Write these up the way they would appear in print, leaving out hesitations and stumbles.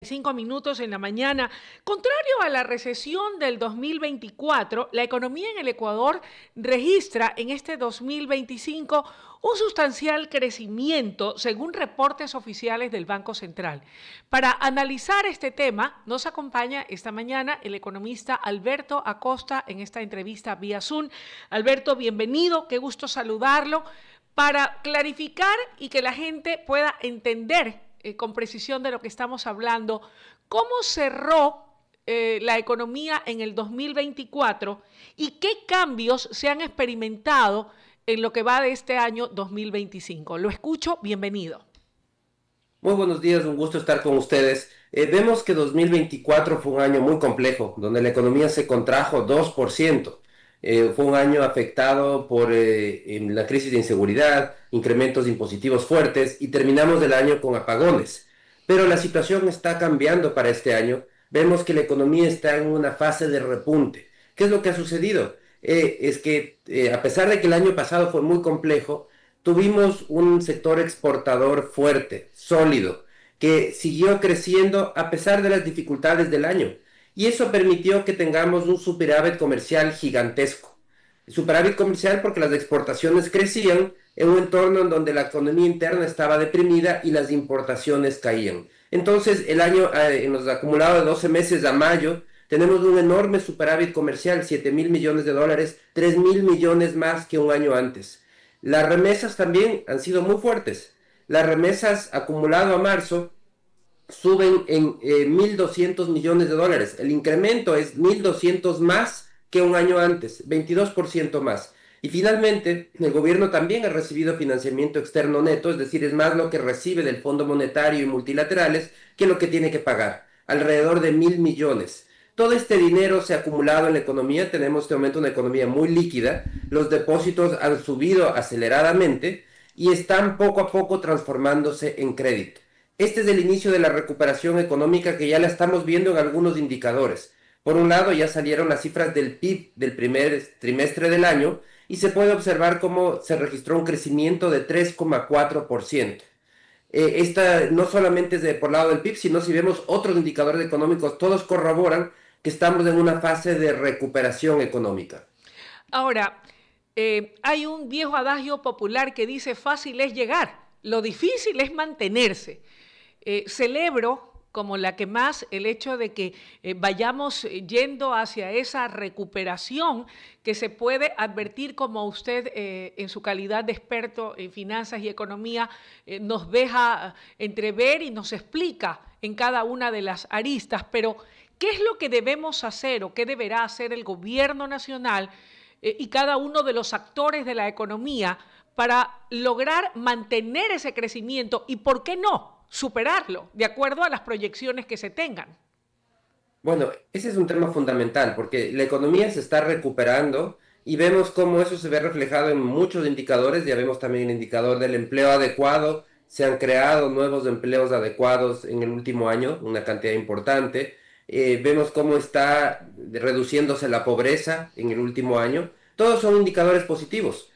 5 minutos en la mañana. Contrario a la recesión del 2024, la economía en el Ecuador registra en este 2025 un sustancial crecimiento según reportes oficiales del Banco Central. Para analizar este tema, nos acompaña esta mañana el economista Alberto Acosta en esta entrevista vía Zoom. Alberto, bienvenido, qué gusto saludarlo para clarificar y que la gente pueda entender con precisión de lo que estamos hablando. ¿Cómo cerró la economía en el 2024 y qué cambios se han experimentado en lo que va de este año 2025? Lo escucho, bienvenido. Muy buenos días, un gusto estar con ustedes. Vemos que 2024 fue un año muy complejo, donde la economía se contrajo 2%. Fue un año afectado por en la crisis de inseguridad, incrementos impositivos fuertes y terminamos el año con apagones. Pero la situación está cambiando para este año. Vemos que la economía está en una fase de repunte. ¿Qué es lo que ha sucedido? Es que a pesar de que el año pasado fue muy complejo, tuvimos un sector exportador fuerte, sólido, que siguió creciendo a pesar de las dificultades del año. Y eso permitió que tengamos un superávit comercial gigantesco. Superávit comercial porque las exportaciones crecían en un entorno en donde la economía interna estaba deprimida y las importaciones caían. Entonces, el año, en los acumulados de 12 meses a mayo, tenemos un enorme superávit comercial, 7.000 millones de dólares, 3.000 millones más que un año antes. Las remesas también han sido muy fuertes. Las remesas acumulado a marzo suben en 1.200 millones de dólares. El incremento es 1.200 más que un año antes, 22% más. Y finalmente, el gobierno también ha recibido financiamiento externo neto, es decir, es más lo que recibe del Fondo Monetario y multilaterales que lo que tiene que pagar, alrededor de 1.000 millones. Todo este dinero se ha acumulado en la economía, tenemos este momento una economía muy líquida, los depósitos han subido aceleradamente y están poco a poco transformándose en crédito. Este es el inicio de la recuperación económica que ya la estamos viendo en algunos indicadores. Por un lado, ya salieron las cifras del PIB del primer trimestre del año y se puede observar cómo se registró un crecimiento de 3,4%. Esta no solamente es por lado del PIB, sino si vemos otros indicadores económicos, todos corroboran que estamos en una fase de recuperación económica. Ahora, hay un viejo adagio popular que dice fácil es llegar, lo difícil es mantenerse. Celebro como la que más el hecho de que vayamos yendo hacia esa recuperación que se puede advertir como usted en su calidad de experto en finanzas y economía nos deja entrever y nos explica en cada una de las aristas. Pero, ¿qué es lo que debemos hacer o qué deberá hacer el gobierno nacional y cada uno de los actores de la economía para lograr mantener ese crecimiento y, por qué no, superarlo de acuerdo a las proyecciones que se tengan? Bueno, ese es un tema fundamental porque la economía se está recuperando y vemos cómo eso se ve reflejado en muchos indicadores. Ya vemos también el indicador del empleo adecuado. Se han creado nuevos empleos adecuados en el último año, una cantidad importante. Vemos cómo está reduciéndose la pobreza en el último año. Todos son indicadores positivos.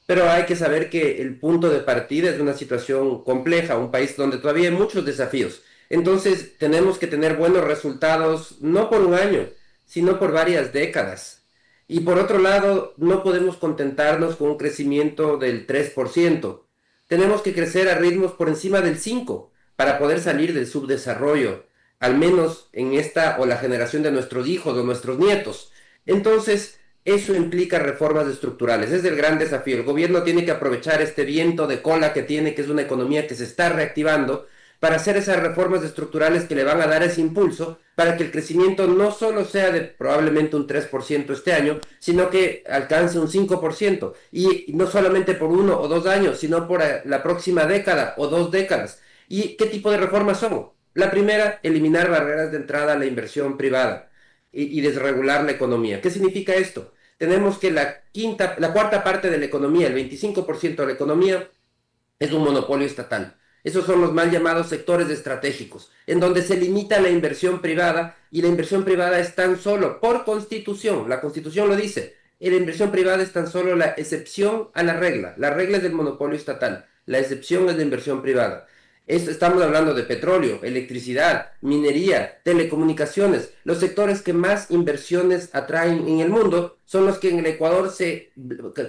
Pero hay que saber que el punto de partida es una situación compleja, un país donde todavía hay muchos desafíos. Entonces, tenemos que tener buenos resultados, no por un año, sino por varias décadas. Y por otro lado, no podemos contentarnos con un crecimiento del 3%. Tenemos que crecer a ritmos por encima del 5% para poder salir del subdesarrollo, al menos en esta o la generación de nuestros hijos o nuestros nietos. Entonces, eso implica reformas estructurales. Es el gran desafío. El gobierno tiene que aprovechar este viento de cola que tiene, que es una economía que se está reactivando, para hacer esas reformas estructurales que le van a dar ese impulso para que el crecimiento no solo sea de probablemente un 3% este año, sino que alcance un 5%. Y no solamente por 1 o 2 años, sino por la próxima década o 2 décadas. ¿Y qué tipo de reformas son? La primera, eliminar barreras de entrada a la inversión privada y desregular la economía. ¿Qué significa esto? Tenemos que la cuarta parte de la economía, el 25% de la economía, es un monopolio estatal. Esos son los mal llamados sectores estratégicos, en donde se limita la inversión privada y la inversión privada es tan solo, por constitución, la constitución lo dice, y la inversión privada es tan solo la excepción a la regla. La regla es del monopolio estatal, la excepción es la inversión privada. Estamos hablando de petróleo, electricidad, minería, telecomunicaciones. Los sectores que más inversiones atraen en el mundo son los que en el Ecuador se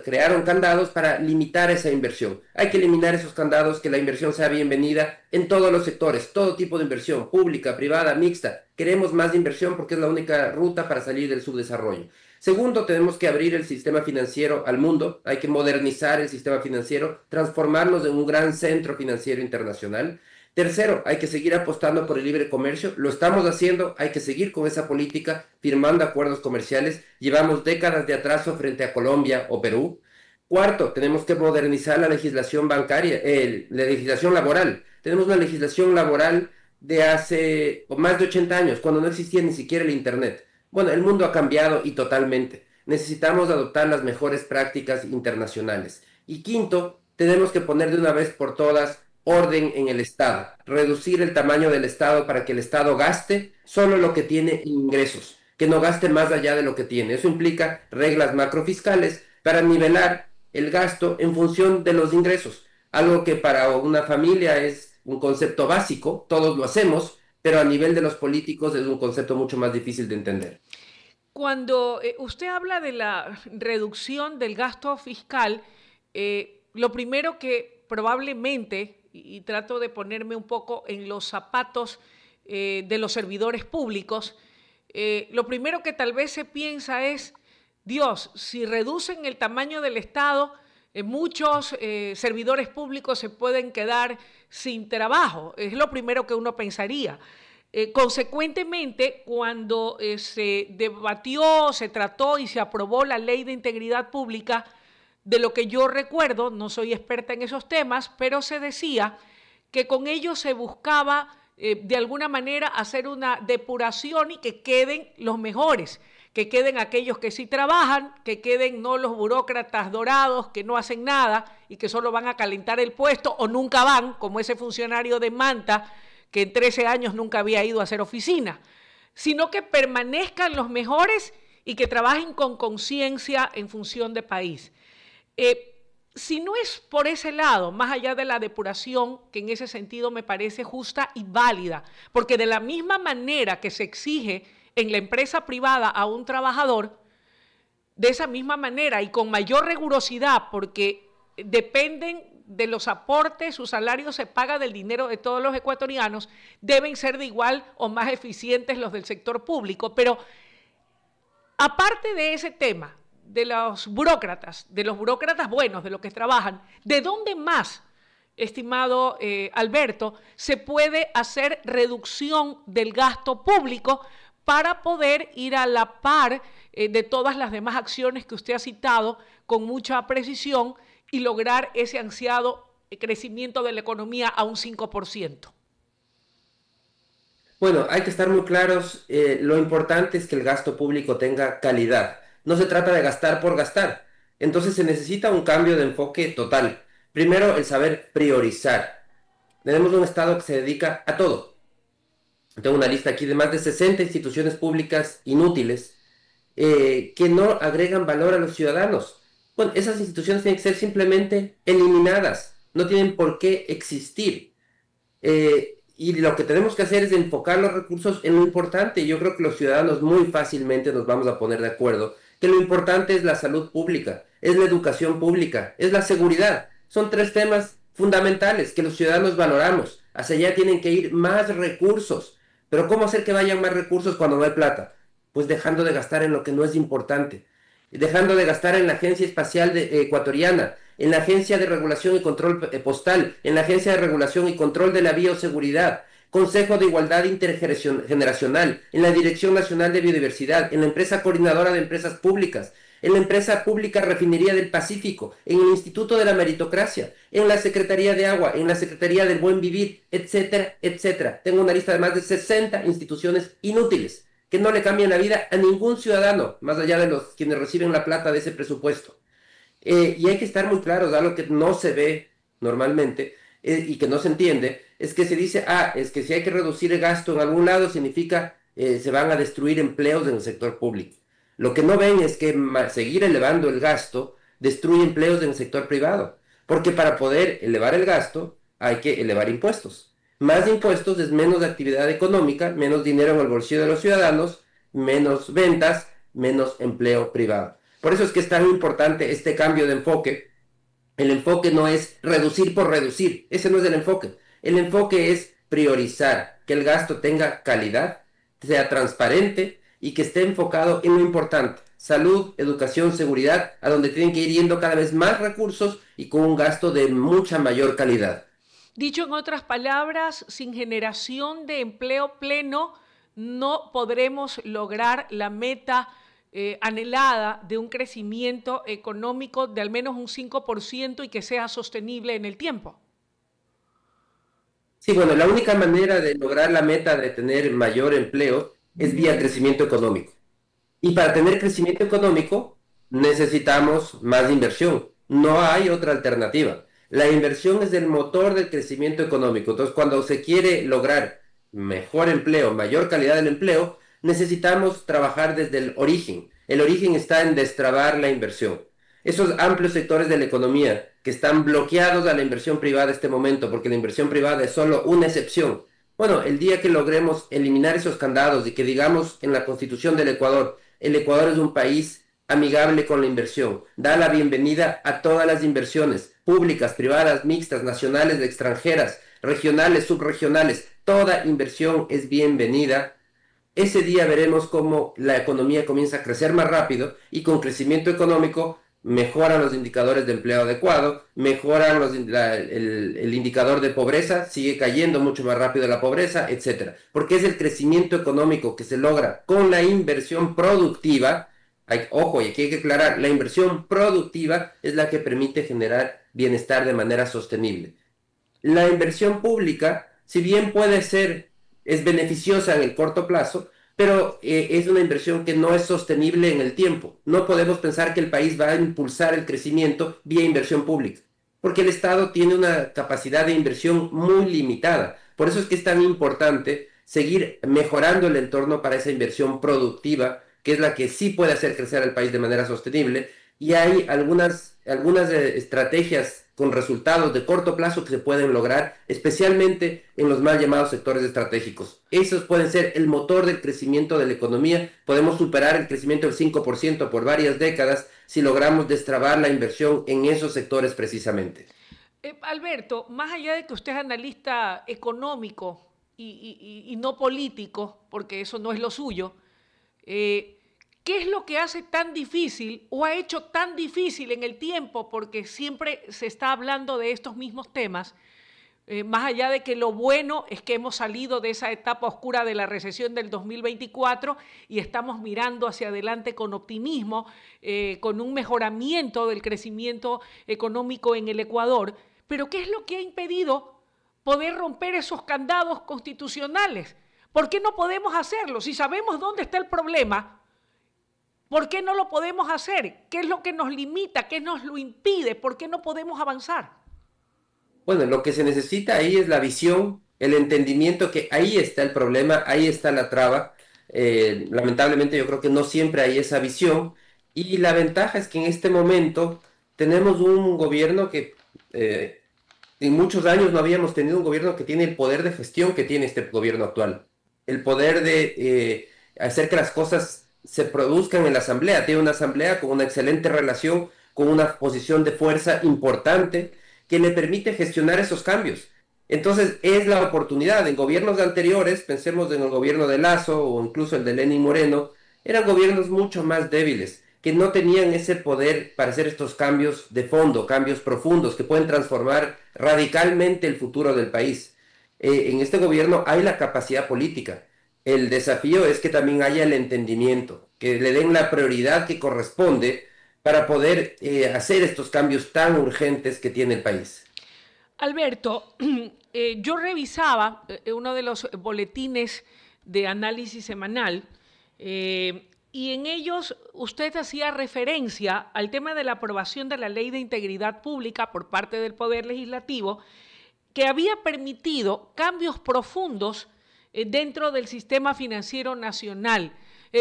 crearon candados para limitar esa inversión. Hay que eliminar esos candados, que la inversión sea bienvenida en todos los sectores, todo tipo de inversión, pública, privada, mixta. Queremos más inversión porque es la única ruta para salir del subdesarrollo. Segundo, tenemos que abrir el sistema financiero al mundo, hay que modernizar el sistema financiero, transformarnos en un gran centro financiero internacional. Tercero, hay que seguir apostando por el libre comercio, lo estamos haciendo, hay que seguir con esa política, firmando acuerdos comerciales, llevamos décadas de atraso frente a Colombia o Perú. Cuarto, tenemos que modernizar la legislación bancaria, la legislación laboral. Tenemos una legislación laboral de hace más de 80 años, cuando no existía ni siquiera el Internet. Bueno, el mundo ha cambiado y totalmente. Necesitamos adoptar las mejores prácticas internacionales. Y quinto, tenemos que poner de una vez por todas orden en el Estado. Reducir el tamaño del Estado para que el Estado gaste solo lo que tiene ingresos, que no gaste más allá de lo que tiene. Eso implica reglas macrofiscales para nivelar el gasto en función de los ingresos. Algo que para una familia es un concepto básico, todos lo hacemos, pero a nivel de los políticos es un concepto mucho más difícil de entender. Cuando usted habla de la reducción del gasto fiscal, lo primero que probablemente, y trato de ponerme un poco en los zapatos de los servidores públicos, lo primero que tal vez se piensa es, Dios, si reducen el tamaño del Estado, muchos servidores públicos se pueden quedar sin trabajo. Es lo primero que uno pensaría. Consecuentemente, cuando se debatió, se trató y se aprobó la Ley de Integridad Pública, de lo que yo recuerdo, no soy experta en esos temas, pero se decía que con ello se buscaba de alguna manera hacer una depuración y que queden los mejores, que queden aquellos que sí trabajan, que queden no los burócratas dorados que no hacen nada y que solo van a calentar el puesto o nunca van, como ese funcionario de Manta, que en 13 años nunca había ido a hacer oficina, sino que permanezcan los mejores y que trabajen con conciencia en función de país. Si no es por ese lado, más allá de la depuración, que en ese sentido me parece justa y válida, porque de la misma manera que se exige en la empresa privada a un trabajador, de esa misma manera y con mayor rigurosidad, porque dependen de los aportes, su salario se paga del dinero de todos los ecuatorianos, deben ser de igual o más eficientes los del sector público. Pero aparte de ese tema, de los burócratas buenos, de los que trabajan, ¿de dónde más, estimado Alberto, se puede hacer reducción del gasto público para poder ir a la par de todas las demás acciones que usted ha citado con mucha precisión y lograr ese ansiado crecimiento de la economía a un 5%? Bueno, hay que estar muy claros. Lo importante es que el gasto público tenga calidad. No se trata de gastar por gastar. Entonces se necesita un cambio de enfoque total. Primero, el saber priorizar. Tenemos un Estado que se dedica a todo. Tengo una lista aquí de más de 60 instituciones públicas inútiles que no agregan valor a los ciudadanos. Bueno, esas instituciones tienen que ser simplemente eliminadas. No tienen por qué existir. Y lo que tenemos que hacer es enfocar los recursos en lo importante. Yo creo que los ciudadanos muy fácilmente nos vamos a poner de acuerdo que lo importante es la salud pública, es la educación pública, es la seguridad. Son tres temas fundamentales que los ciudadanos valoramos. Hacia allá tienen que ir más recursos. Pero ¿cómo hacer que vayan más recursos cuando no hay plata? Pues dejando de gastar en lo que no es importante. Dejando de gastar en la Agencia Espacial Ecuatoriana, en la Agencia de Regulación y Control Postal, en la Agencia de Regulación y Control de la Bioseguridad, Consejo de Igualdad Intergeneracional, en la Dirección Nacional de Biodiversidad, en la Empresa Coordinadora de Empresas Públicas, en la Empresa Pública Refinería del Pacífico, en el Instituto de la Meritocracia, en la Secretaría de Agua, en la Secretaría del Buen Vivir, etcétera, etcétera. Tengo una lista de más de 60 instituciones inútiles que no le cambian la vida a ningún ciudadano, más allá de los quienes reciben la plata de ese presupuesto. Y hay que estar muy claros, algo que no se ve normalmente y que no se entiende, es que se dice, es que si hay que reducir el gasto en algún lado, significa se van a destruir empleos en el sector público. Lo que no ven es que seguir elevando el gasto destruye empleos en el sector privado, porque para poder elevar el gasto hay que elevar impuestos. Más impuestos es menos actividad económica, menos dinero en el bolsillo de los ciudadanos, menos ventas, menos empleo privado. Por eso es que es tan importante este cambio de enfoque. El enfoque no es reducir por reducir, ese no es el enfoque. El enfoque es priorizar, que el gasto tenga calidad, sea transparente y que esté enfocado en lo importante, salud, educación, seguridad, a donde tienen que ir yendo cada vez más recursos y con un gasto de mucha mayor calidad. Dicho en otras palabras, sin generación de empleo pleno no podremos lograr la meta anhelada de un crecimiento económico de al menos un 5% y que sea sostenible en el tiempo. Sí, bueno, la única manera de lograr la meta de tener mayor empleo es vía crecimiento económico. Y para tener crecimiento económico necesitamos más inversión. No hay otra alternativa. La inversión es el motor del crecimiento económico. Entonces, cuando se quiere lograr mejor empleo, mayor calidad del empleo, necesitamos trabajar desde el origen. El origen está en destrabar la inversión. Esos amplios sectores de la economía que están bloqueados a la inversión privada en este momento, porque la inversión privada es solo una excepción. Bueno, el día que logremos eliminar esos candados y que digamos en la Constitución del Ecuador, el Ecuador es un país amigable con la inversión, da la bienvenida a todas las inversiones, públicas, privadas, mixtas, nacionales, extranjeras, regionales, subregionales, toda inversión es bienvenida. Ese día veremos cómo la economía comienza a crecer más rápido y con crecimiento económico mejoran los indicadores de empleo adecuado, mejoran el indicador de pobreza, sigue cayendo mucho más rápido la pobreza, etcétera. Porque es el crecimiento económico que se logra con la inversión productiva. Ojo, y aquí hay que aclarar, la inversión productiva es la que permite generar bienestar de manera sostenible. La inversión pública, si bien puede ser, es beneficiosa en el corto plazo, pero es una inversión que no es sostenible en el tiempo. No podemos pensar que el país va a impulsar el crecimiento vía inversión pública, porque el Estado tiene una capacidad de inversión muy limitada. Por eso es que es tan importante seguir mejorando el entorno para esa inversión productiva, que es la que sí puede hacer crecer al país de manera sostenible. Y hay algunas estrategias con resultados de corto plazo que se pueden lograr, especialmente en los mal llamados sectores estratégicos. Esos pueden ser el motor del crecimiento de la economía. Podemos superar el crecimiento del 5% por varias décadas si logramos destrabar la inversión en esos sectores precisamente. Alberto, más allá de que usted es analista económico y no político, porque eso no es lo suyo, ¿qué es lo que hace tan difícil o ha hecho tan difícil en el tiempo? Porque siempre se está hablando de estos mismos temas, más allá de que lo bueno es que hemos salido de esa etapa oscura de la recesión del 2024 y estamos mirando hacia adelante con optimismo, con un mejoramiento del crecimiento económico en el Ecuador. Pero ¿qué es lo que ha impedido poder romper esos candados constitucionales? ¿Por qué no podemos hacerlo? Si sabemos dónde está el problema, ¿por qué no lo podemos hacer? ¿Qué es lo que nos limita? ¿Qué nos lo impide? ¿Por qué no podemos avanzar? Bueno, lo que se necesita ahí es la visión, el entendimiento que ahí está el problema, ahí está la traba. Lamentablemente yo creo que no siempre hay esa visión y la ventaja es que en este momento tenemos un gobierno que en muchos años no habíamos tenido un gobierno que tiene el poder de gestión que tiene este gobierno actual, el poder de hacer que las cosas se produzcan en la asamblea. Tiene una asamblea con una excelente relación, con una posición de fuerza importante que le permite gestionar esos cambios. Entonces es la oportunidad. En gobiernos anteriores, pensemos en el gobierno de Lazo o incluso el de Lenín Moreno, eran gobiernos mucho más débiles, que no tenían ese poder para hacer estos cambios de fondo, cambios profundos que pueden transformar radicalmente el futuro del país. En este gobierno hay la capacidad política. El desafío es que también haya el entendimiento, que le den la prioridad que corresponde para poder hacer estos cambios tan urgentes que tiene el país. Alberto, yo revisaba uno de los boletines de análisis semanal y en ellos usted hacía referencia al tema de la aprobación de la Ley de Integridad Pública por parte del Poder Legislativo, que había permitido cambios profundos dentro del sistema financiero nacional.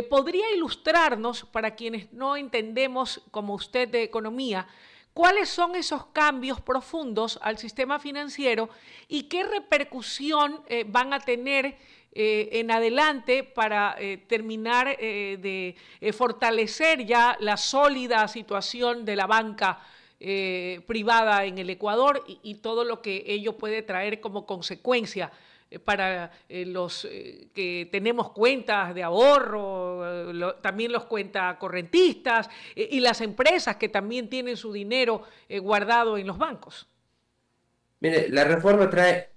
¿Podría ilustrarnos, para quienes no entendemos como usted de economía, ¿Cuáles son esos cambios profundos al sistema financiero y qué repercusión van a tener en adelante para terminar de fortalecer ya la sólida situación de la banca privada en el Ecuador y todo lo que ello puede traer como consecuencia para los que tenemos cuentas de ahorro, también los cuentacorrentistas y las empresas que también tienen su dinero guardado en los bancos? Mire, la reforma trae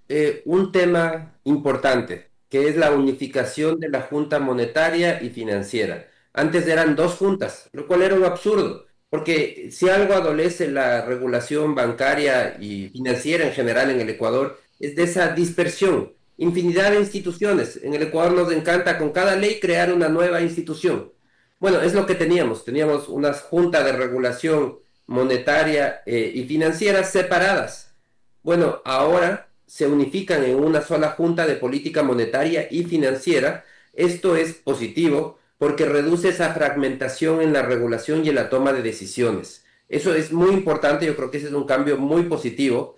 un tema importante, que es la unificación de la Junta Monetaria y Financiera. Antes eran dos juntas, lo cual era un absurdo, porque si algo adolece la regulación bancaria y financiera en general en el Ecuador, es de esa dispersión, infinidad de instituciones. En el Ecuador nos encanta con cada ley crear una nueva institución. Bueno, es lo que teníamos. Teníamos unas juntas de regulación monetaria y financiera separadas. Bueno, ahora se unifican en una sola junta de política monetaria y financiera. Esto es positivo porque reduce esa fragmentación en la regulación y en la toma de decisiones. Eso es muy importante, yo creo que ese es un cambio muy positivo.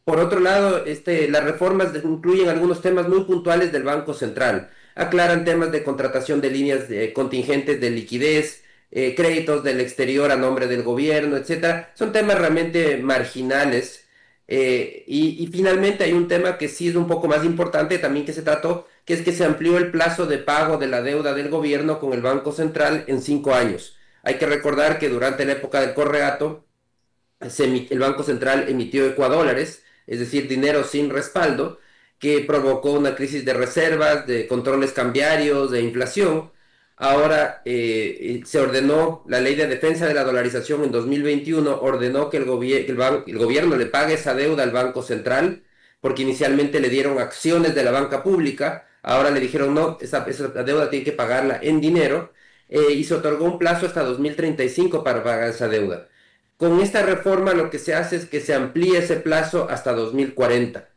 Por otro lado, las reformas incluyen algunos temas muy puntuales del Banco Central. Aclaran temas de contratación de líneas contingentes de liquidez, créditos del exterior a nombre del gobierno, etcétera. Son temas realmente marginales. Y finalmente hay un tema que sí es un poco más importante también que se trató, que es que se amplió el plazo de pago de la deuda del gobierno con el Banco Central en 5 años. Hay que recordar que durante la época del Correato, el Banco Central emitió ecuadólares, es decir, dinero sin respaldo, que provocó una crisis de reservas, de controles cambiarios, de inflación. Ahora se ordenó, la ley de defensa de la dolarización en 2021 ordenó que el gobierno le pague esa deuda al Banco Central, porque inicialmente le dieron acciones de la banca pública, ahora le dijeron no, esa deuda tiene que pagarla en dinero, y se otorgó un plazo hasta 2035 para pagar esa deuda. Con esta reforma lo que se hace es que se amplíe ese plazo hasta 2040.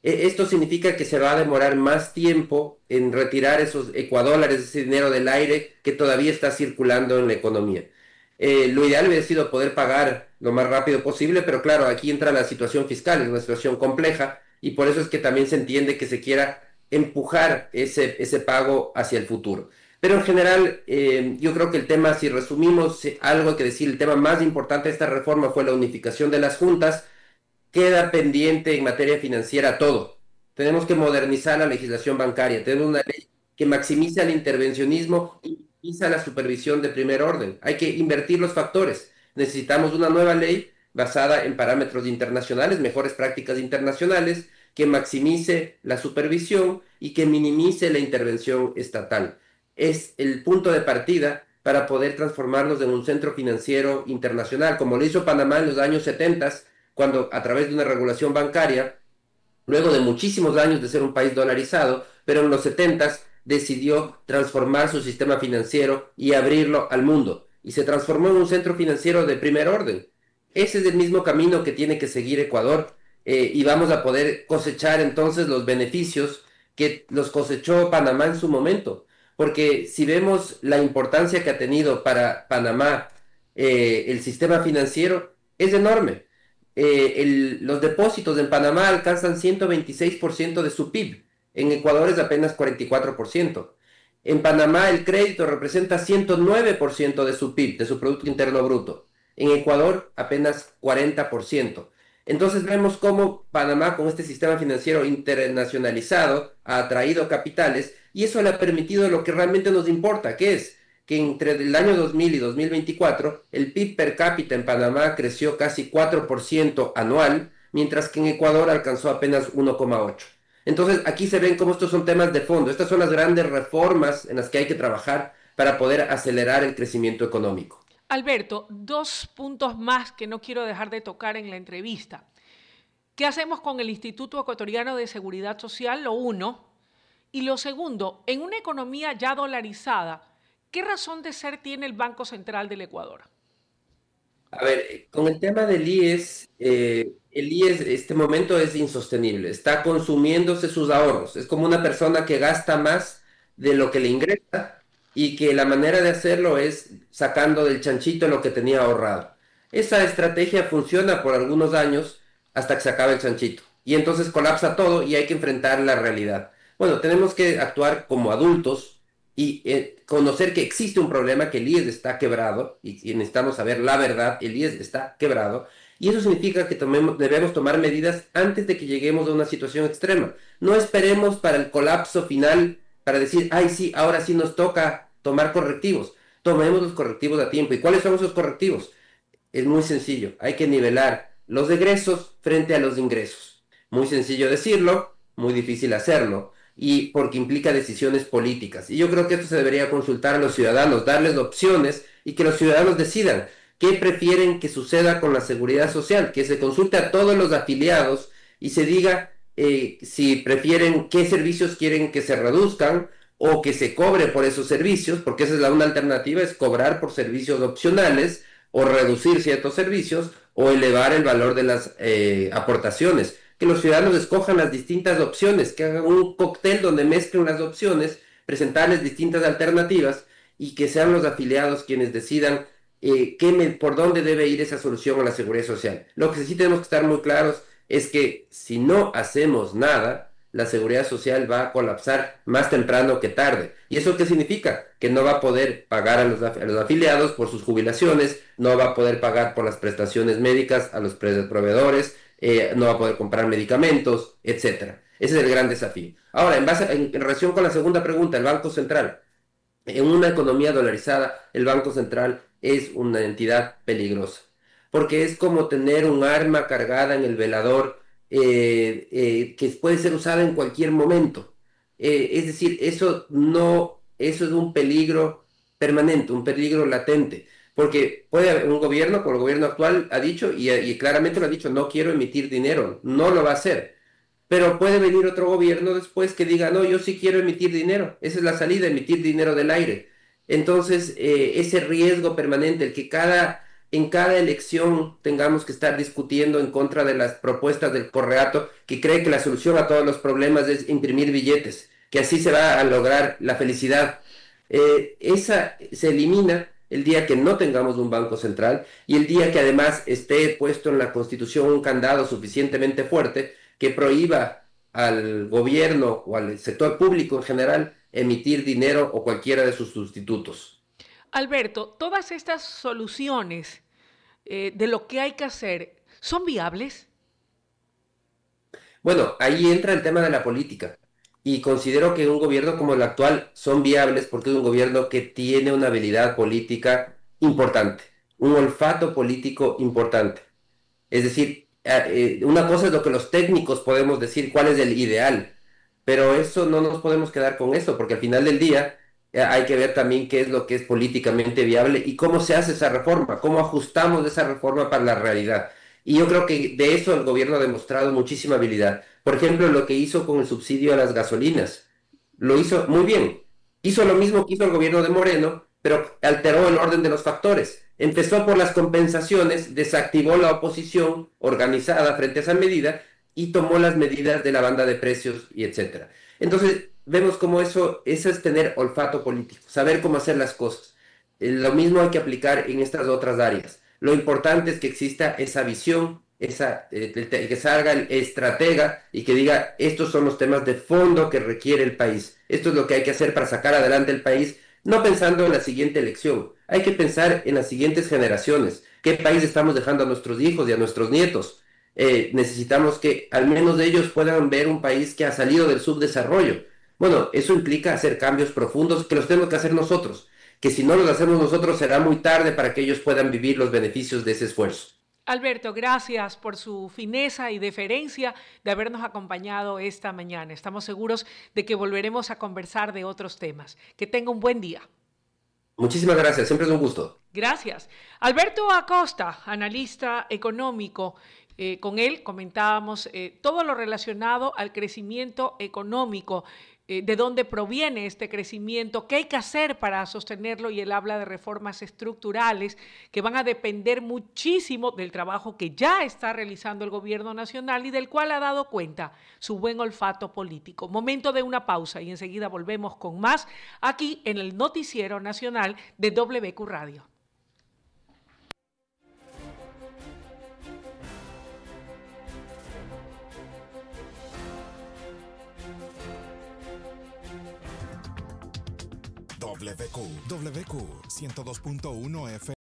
Esto significa que se va a demorar más tiempo en retirar esos ecuadólares, ese dinero del aire que todavía está circulando en la economía. Lo ideal hubiera sido poder pagar lo más rápido posible, pero claro, aquí entra la situación fiscal, es una situación compleja y por eso es que también se entiende que se quiera empujar ese pago hacia el futuro. Pero en general, yo creo que el tema, si resumimos algo hay que decir, el tema más importante de esta reforma fue la unificación de las juntas. Queda pendiente en materia financiera todo. Tenemos que modernizar la legislación bancaria. Tenemos una ley que maximiza el intervencionismo y minimiza la supervisión de primer orden. Hay que invertir los factores. Necesitamos una nueva ley basada en parámetros internacionales, mejores prácticas internacionales, que maximice la supervisión y que minimice la intervención estatal. Es el punto de partida para poder transformarnos en un centro financiero internacional, como lo hizo Panamá en los años 70, cuando a través de una regulación bancaria, luego de muchísimos años de ser un país dolarizado, pero en los 70 decidió transformar su sistema financiero y abrirlo al mundo, y se transformó en un centro financiero de primer orden. Ese es el mismo camino que tiene que seguir Ecuador, y vamos a poder cosechar entonces los beneficios que los cosechó Panamá en su momento. Porque si vemos la importancia que ha tenido para Panamá el sistema financiero, es enorme. Los depósitos en Panamá alcanzan 126% de su PIB, en Ecuador es apenas 44%. En Panamá el crédito representa 109% de su PIB, de su Producto Interno Bruto. En Ecuador apenas 40%. Entonces vemos cómo Panamá con este sistema financiero internacionalizado ha atraído capitales y eso le ha permitido lo que realmente nos importa, que es que entre el año 2000 y 2024 el PIB per cápita en Panamá creció casi 4% anual, mientras que en Ecuador alcanzó apenas 1,8%. Entonces aquí se ven cómo estos son temas de fondo. Estas son las grandes reformas en las que hay que trabajar para poder acelerar el crecimiento económico. Alberto, dos puntos más que no quiero dejar de tocar en la entrevista. ¿Qué hacemos con el Instituto Ecuatoriano de Seguridad Social? Lo uno. Y lo segundo, en una economía ya dolarizada, ¿qué razón de ser tiene el Banco Central del Ecuador? A ver, con el tema del IES, el IES este momento es insostenible, está consumiéndose sus ahorros, es como una persona que gasta más de lo que le ingresa y que la manera de hacerlo es sacando del chanchito lo que tenía ahorrado. Esa estrategia funciona por algunos años hasta que se acabe el chanchito. Y entonces colapsa todo y hay que enfrentar la realidad. Bueno, tenemos que actuar como adultos y conocer que existe un problema, que el IES está quebrado y necesitamos saber la verdad, el IES está quebrado. Y eso significa que debemos tomar medidas antes de que lleguemos a una situación extrema. No esperemos para el colapso final para decir, ay, sí, ahora sí nos toca tomar correctivos. Tomemos los correctivos a tiempo. ¿Y cuáles son esos correctivos? Es muy sencillo. Hay que nivelar los egresos frente a los ingresos. Muy sencillo decirlo, muy difícil hacerlo. Y porque implica decisiones políticas. Y yo creo que esto se debería consultar a los ciudadanos, darles opciones y que los ciudadanos decidan qué prefieren que suceda con la seguridad social, que se consulte a todos los afiliados y se diga si prefieren, qué servicios quieren que se reduzcan o que se cobre por esos servicios, porque esa es una alternativa, es cobrar por servicios opcionales o reducir ciertos servicios o elevar el valor de las aportaciones. Que los ciudadanos escojan las distintas opciones, que hagan un cóctel donde mezclen las opciones, presentarles distintas alternativas y que sean los afiliados quienes decidan por dónde debe ir esa solución a la seguridad social. Lo que sí tenemos que estar muy claros es que si no hacemos nada, la seguridad social va a colapsar más temprano que tarde. ¿Y eso qué significa? Que no va a poder pagar a los afiliados por sus jubilaciones, no va a poder pagar por las prestaciones médicas a los proveedores, no va a poder comprar medicamentos, etcétera. Ese es el gran desafío. Ahora, en relación con la segunda pregunta, el Banco Central. En una economía dolarizada, el Banco Central es una entidad peligrosa, porque es como tener un arma cargada en el velador que puede ser usada en cualquier momento. Es decir, eso no, eso es un peligro permanente, un peligro latente, porque puede haber un gobierno, como el gobierno actual ha dicho, y claramente lo ha dicho, no quiero emitir dinero, no lo va a hacer. Pero puede venir otro gobierno después que diga, no, yo sí quiero emitir dinero. Esa es la salida, emitir dinero del aire. Entonces, ese riesgo permanente, el que en cada elección tengamos que estar discutiendo en contra de las propuestas del Correato, que cree que la solución a todos los problemas es imprimir billetes, que así se va a lograr la felicidad. Esa se elimina el día que no tengamos un banco central y el día que además esté puesto en la Constitución un candado suficientemente fuerte que prohíba al gobierno o al sector público en general emitir dinero o cualquiera de sus sustitutos. Alberto, todas estas soluciones de lo que hay que hacer, ¿son viables? Bueno, ahí entra el tema de la política y considero que un gobierno como el actual son viables porque es un gobierno que tiene una habilidad política importante, un olfato político importante. Es decir, una cosa es lo que los técnicos podemos decir cuál es el ideal, pero eso no nos podemos quedar con eso, porque al final del día hay que ver también qué es lo que es políticamente viable y cómo se hace esa reforma, cómo ajustamos esa reforma para la realidad. Y yo creo que de eso el gobierno ha demostrado muchísima habilidad. Por ejemplo, lo que hizo con el subsidio a las gasolinas, lo hizo muy bien. Hizo lo mismo que hizo el gobierno de Moreno, pero alteró el orden de los factores. Empezó por las compensaciones, desactivó la oposición organizada frente a esa medida y tomó las medidas de la banda de precios y etcétera. Entonces, vemos cómo eso es tener olfato político, saber cómo hacer las cosas. Lo mismo hay que aplicar en estas otras áreas. Lo importante es que exista esa visión, que salga el estratega y que diga, estos son los temas de fondo que requiere el país. Esto es lo que hay que hacer para sacar adelante el país, no pensando en la siguiente elección. Hay que pensar en las siguientes generaciones. ¿Qué país estamos dejando a nuestros hijos y a nuestros nietos? Necesitamos que al menos ellos puedan ver un país que ha salido del subdesarrollo. Bueno, eso implica hacer cambios profundos que los tenemos que hacer nosotros, que si no los hacemos nosotros será muy tarde para que ellos puedan vivir los beneficios de ese esfuerzo. Alberto, gracias por su fineza y deferencia de habernos acompañado esta mañana. Estamos seguros de que volveremos a conversar de otros temas. Que tenga un buen día. Muchísimas gracias, siempre es un gusto. Gracias. Alberto Acosta, analista económico. Con él comentábamos todo lo relacionado al crecimiento económico, de dónde proviene este crecimiento, qué hay que hacer para sostenerlo, y él habla de reformas estructurales que van a depender muchísimo del trabajo que ya está realizando el gobierno nacional y del cual ha dado cuenta su buen olfato político. Momento de una pausa y enseguida volvemos con más aquí en el Noticiero Nacional de WQ Radio. WQ 102.1 FM.